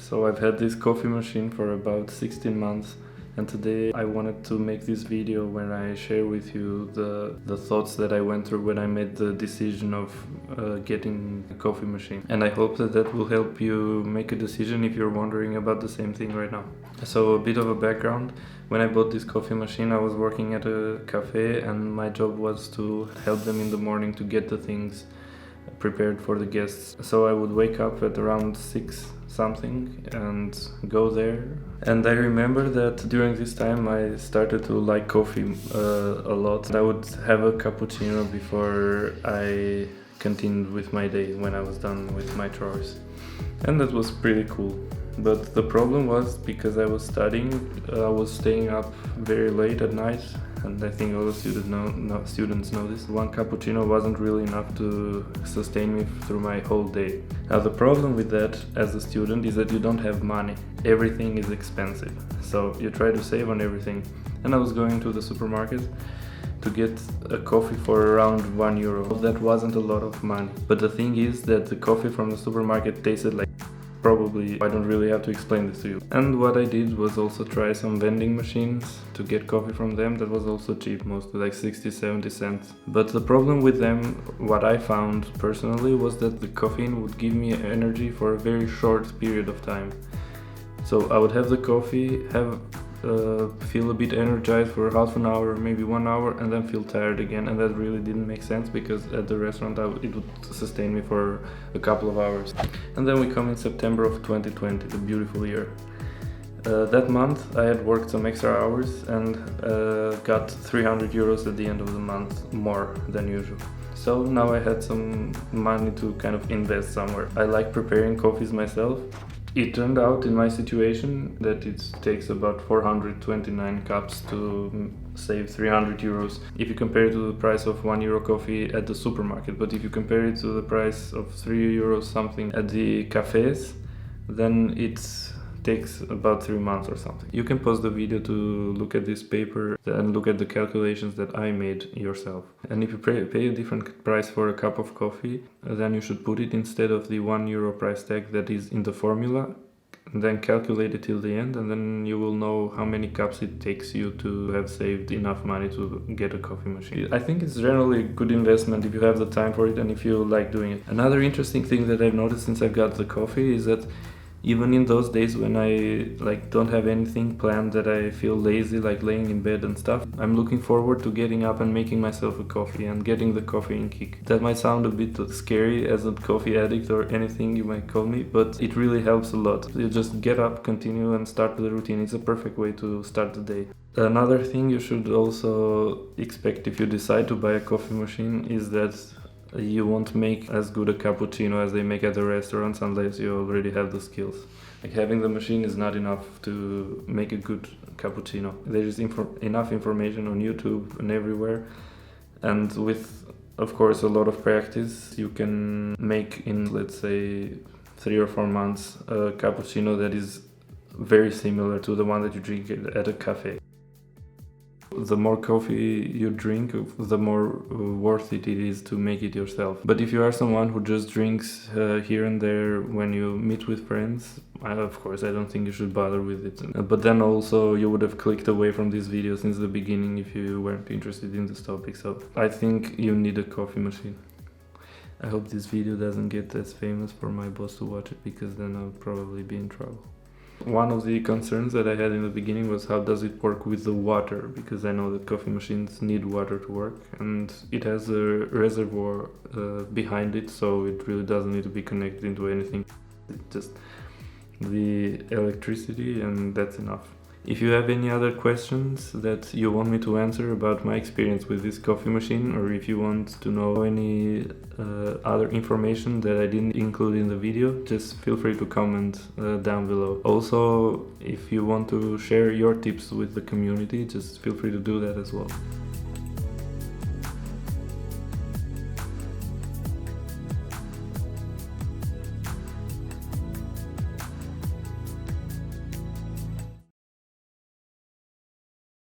So I've had this coffee machine for about 16 months, and today I wanted to make this video where I share with you the thoughts that I went through when I made the decision of getting a coffee machine. And I hope that that will help you make a decision if you're wondering about the same thing right now. So a bit of a background. When I bought this coffee machine, I was working at a cafe, and my job was to help them in the morning to get the things prepared for the guests. So I would wake up at around 6 something and go there. And I remember that during this time I started to like coffee a lot. I would have a cappuccino before I continued with my day when I was done with my chores. And that was pretty cool. But the problem was, because I was studying, I was staying up very late at night, and I think all the students know this. One cappuccino wasn't really enough to sustain me through my whole day. Now the problem with that as a student is that you don't have money. Everything is expensive, so you try to save on everything. And I was going to the supermarket to get a coffee for around €1. That wasn't a lot of money, but the thing is that the coffee from the supermarket tasted like probably. I don't really have to explain this to you. And what I did was also try some vending machines to get coffee from them. That was also cheap, mostly like 60-70 cents. But the problem with them, what I found personally, was that the caffeine would give me energy for a very short period of time. So I would have the coffee, feel a bit energized for half an hour, maybe 1 hour, and then feel tired again. And that really didn't make sense, because at the restaurant it would sustain me for a couple of hours. And then we come in September of 2020, the beautiful year. That month I had worked some extra hours and got €300 at the end of the month, more than usual. So now I had some money to kind of invest somewhere. I like preparing coffees myself. It turned out in my situation that it takes about 429 cups to save €300 if you compare it to the price of €1 coffee at the supermarket. But if you compare it to the price of €3 something at the cafes, then it takes about 3 months or something. You can pause the video to look at this paper and look at the calculations that I made yourself. And if you pay a different price for a cup of coffee, then you should put it instead of the €1 price tag that is in the formula, and then calculate it till the end, and then you will know how many cups it takes you to have saved enough money to get a coffee machine. I think it's generally a good investment if you have the time for it and if you like doing it. Another interesting thing that I've noticed since I've got the coffee is that even in those days when I don't have anything planned, that I feel lazy, like laying in bed and stuff, I'm looking forward to getting up and making myself a coffee and getting the caffeine kick. That might sound a bit scary as a coffee addict or anything you might call me, but it really helps a lot. You just get up, continue, and start the routine. It's a perfect way to start the day. Another thing you should also expect if you decide to buy a coffee machine is that you won't make as good a cappuccino as they make at the restaurants unless you already have the skills. Like, having the machine is not enough to make a good cappuccino. There is enough information on YouTube and everywhere, and with, of course, a lot of practice, you can make in, let's say, 3 or 4 months a cappuccino that is very similar to the one that you drink at a cafe. The more coffee you drink, the more worth it is to make it yourself. But if you are someone who just drinks here and there when you meet with friends, of course I don't think you should bother with it. But then also you would have clicked away from this video since the beginning if you weren't interested in this topic. So I think you need a coffee machine. I hope this video doesn't get as famous for my boss to watch it, because then I'll probably be in trouble. One of the concerns that I had in the beginning was, how does it work with the water? Because I know that coffee machines need water to work, and it has a reservoir behind it, so it really doesn't need to be connected into anything. It's just the electricity, and that's enough. If you have any other questions that you want me to answer about my experience with this coffee machine, or if you want to know any other information that I didn't include in the video, just feel free to comment down below. Also, if you want to share your tips with the community, just feel free to do that as well.